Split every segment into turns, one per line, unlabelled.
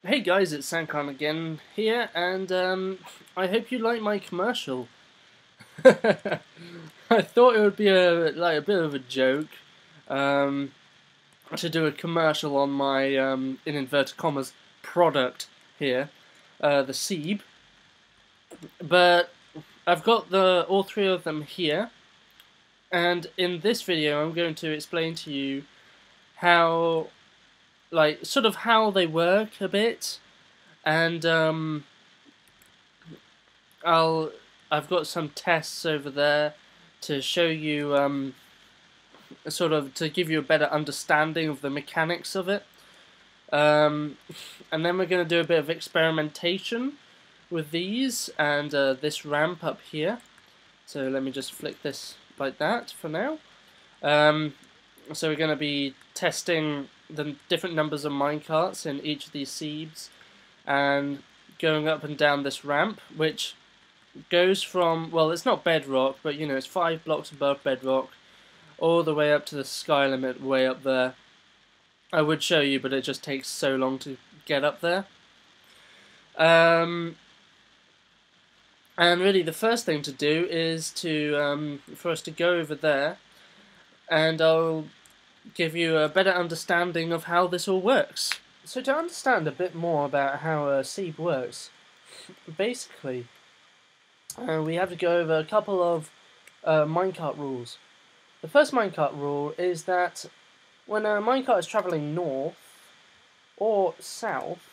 Hey guys, it's Sancarn again here, and I hope you like my commercial. I thought it would be a bit of a joke to do a commercial on my in inverted commas product here, the SEAB, but I've got all three of them here, and in this video I'm going to explain to you how sort of how they work a bit, and I've got some tests over there to show you sort of to give you a better understanding of the mechanics of it, and then we're going to do a bit of experimentation with these and this ramp up here. So let me just flick this like that for now. So we're going to be testing the different numbers of minecarts in each of these SEABs and going up and down this ramp, which goes from, well, it's not bedrock, but you know, it's 5 blocks above bedrock, all the way up to the sky limit, way up there. I would show you, but it just takes so long to get up there. And really, the first thing to do is for us to go over there, and I'll give you a better understanding of how this all works. So to understand a bit more about how a SEAB works, basically, we have to go over a couple of minecart rules. The first minecart rule is that when a minecart is travelling north or south,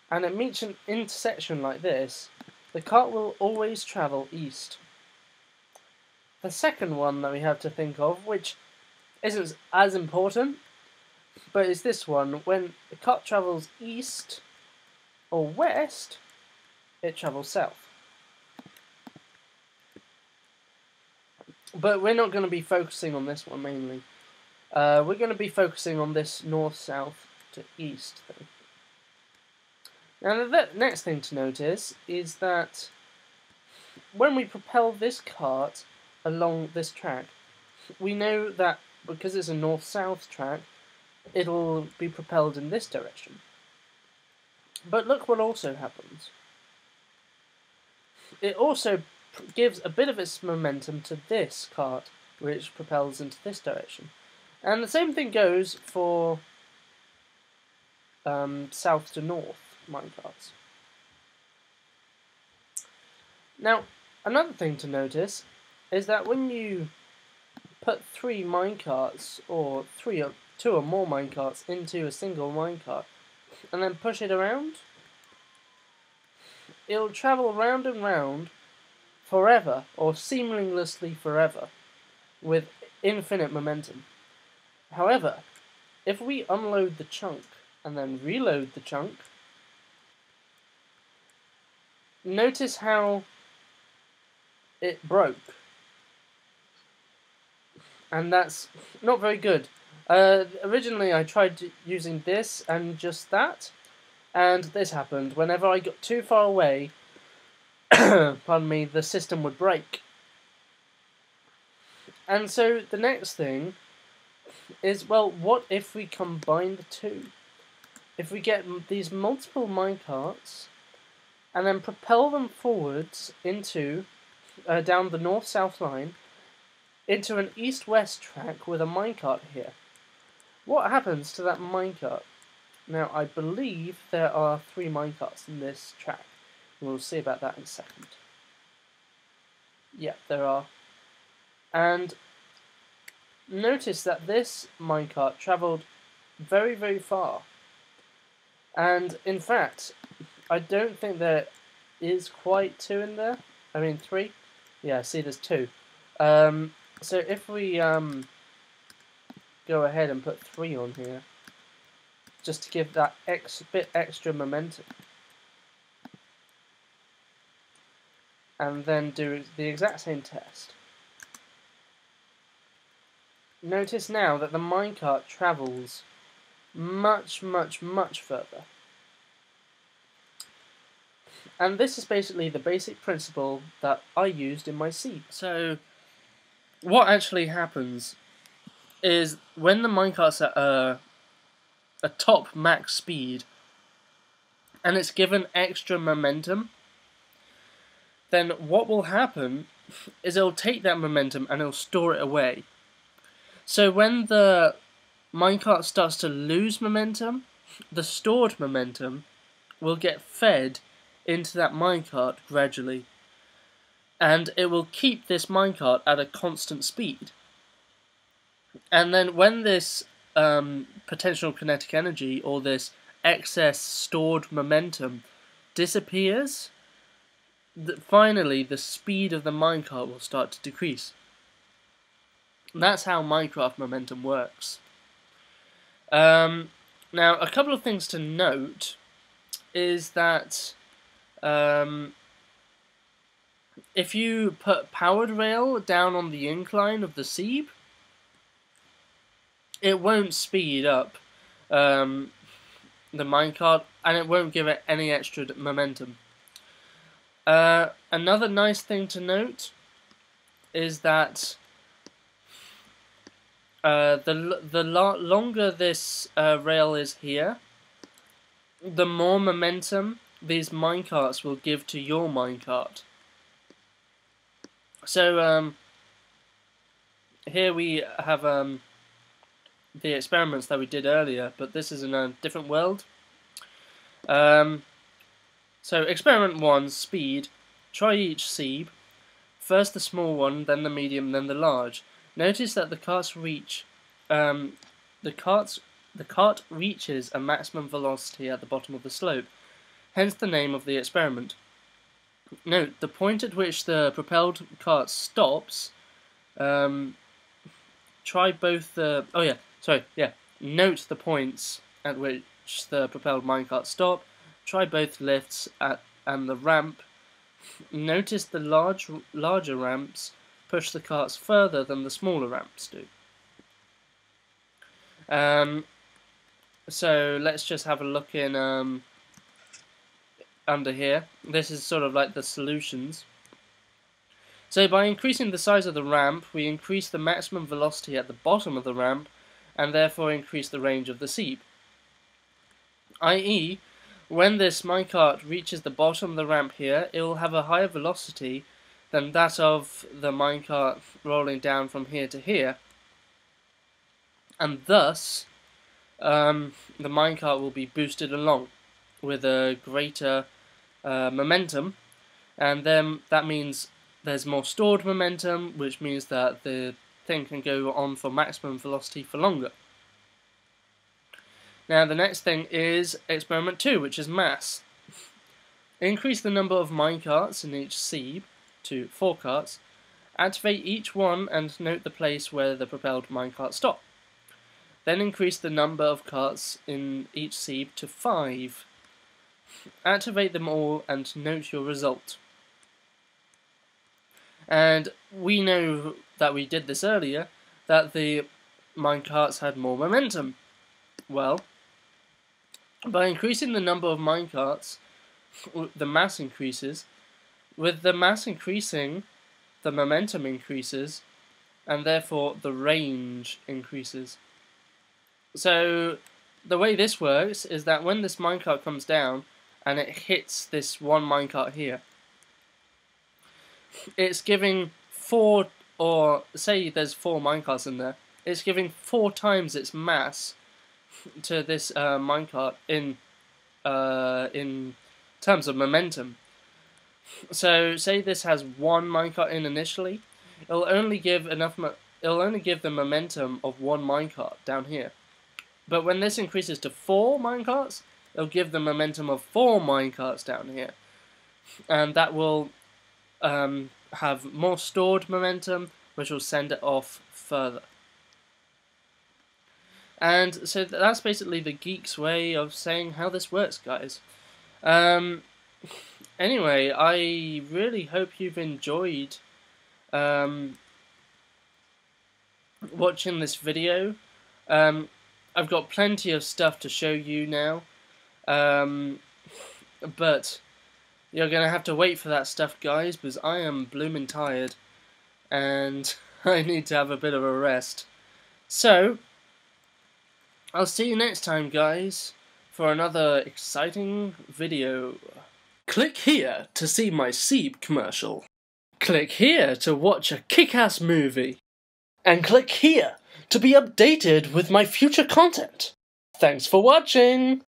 and it meets an intersection like this, the cart will always travel east. The second one that we have to think of, which isn't as important, but is this one: when the cart travels east or west, it travels south. But we're not going to be focusing on this one mainly. We're going to be focusing on this north-south to east thing. Now the next thing to notice is that when we propel this cart along this track, we know that because it's a north-south track, it'll be propelled in this direction. But look what also happens. It also gives a bit of its momentum to this cart, which propels into this direction. And the same thing goes for south to north minecarts. Now, another thing to notice is that when you put 3 minecarts, or 2 or more minecarts into a single minecart, and then push it around, it'll travel round and round forever, or seamlessly forever, with infinite momentum. However, if we unload the chunk and then reload the chunk, notice how it broke. And that's not very good. Originally I tried using this and just that, and this happened. Whenever I got too far away, pardon me, the system would break. And so the next thing is, well, what if we combine the two? If we get these multiple minecarts and then propel them forwards into, down the north-south line, into an east-west track with a minecart here, what happens to that minecart? Now, I believe there are 3 minecarts in this track. We'll see about that in a second. Yeah, there are. And notice that this minecart travelled very, very far. And in fact, I don't think there is quite 2 in there. I mean 3. Yeah, see, there's 2. So if we go ahead and put 3 on here, just to give that bit extra momentum, and then do the exact same test. Notice now that the minecart travels much, much, much further. And this is basically the basic principle that I used in my SEAB. So what actually happens is when the minecart's at a top max speed, and it's given extra momentum, then what will happen is it'll take that momentum and it'll store it away. So when the minecart starts to lose momentum, the stored momentum will get fed into that minecart gradually, and it will keep this minecart at a constant speed. And then when this potential kinetic energy, or this excess stored momentum, disappears, finally the speed of the minecart will start to decrease. And that's how Minecraft momentum works. Now, a couple of things to note is that if you put powered rail down on the incline of the SEAB, it won't speed up the minecart, and it won't give it any extra momentum. Another nice thing to note is that the longer this rail is here, the more momentum these minecarts will give to your minecart. So here we have the experiments that we did earlier, but this is in a different world. So experiment 1, speed. Try each SEAB. First the small one, then the medium, then the large. Notice that the cart reaches a maximum velocity at the bottom of the slope, hence the name of the experiment. Note the point at which the propelled cart stops. Try both the Note the points at which the propelled minecart stop. Try both lifts and the ramp. Notice the larger ramps push the carts further than the smaller ramps do. So let's just have a look in under here. This is sort of like the solutions. So by increasing the size of the ramp, we increase the maximum velocity at the bottom of the ramp, and therefore increase the range of the SEAB. i.e., when this minecart reaches the bottom of the ramp here, it will have a higher velocity than that of the minecart rolling down from here to here, and thus the minecart will be boosted along with a greater momentum, and then that means there's more stored momentum, which means that the thing can go on for maximum velocity for longer. Now the next thing is experiment 2, which is mass. Increase the number of minecarts in each SEAB to 4 carts. Activate each one and note the place where the propelled minecarts stop. Then increase the number of carts in each SEAB to 5. Activate them all and note your result. And we know that we did this earlier, that the minecarts had more momentum. Well, by increasing the number of minecarts, the mass increases. With the mass increasing, the momentum increases, and therefore the range increases. So the way this works is that when this minecart comes down and it hits this one minecart here, it's giving 4, or say there's 4 minecarts in there, it's giving 4 times its mass to this minecart in terms of momentum. So say this has 1 minecart in initially, it'll only give the momentum of 1 minecart down here. But when this increases to 4 minecarts, it'll give the momentum of 4 minecarts down here, and that will have more stored momentum, which will send it off further. And so that's basically the geek's way of saying how this works, guys. Anyway, I really hope you've enjoyed watching this video. I've got plenty of stuff to show you now, but you're going to have to wait for that stuff, guys, because I am blooming tired, and I need to have a bit of a rest. So, I'll see you next time, guys. for another exciting video. Click here to see my SEAB commercial. Click here to watch a kick-ass movie. And click here to be updated with my future content. Thanks for watching!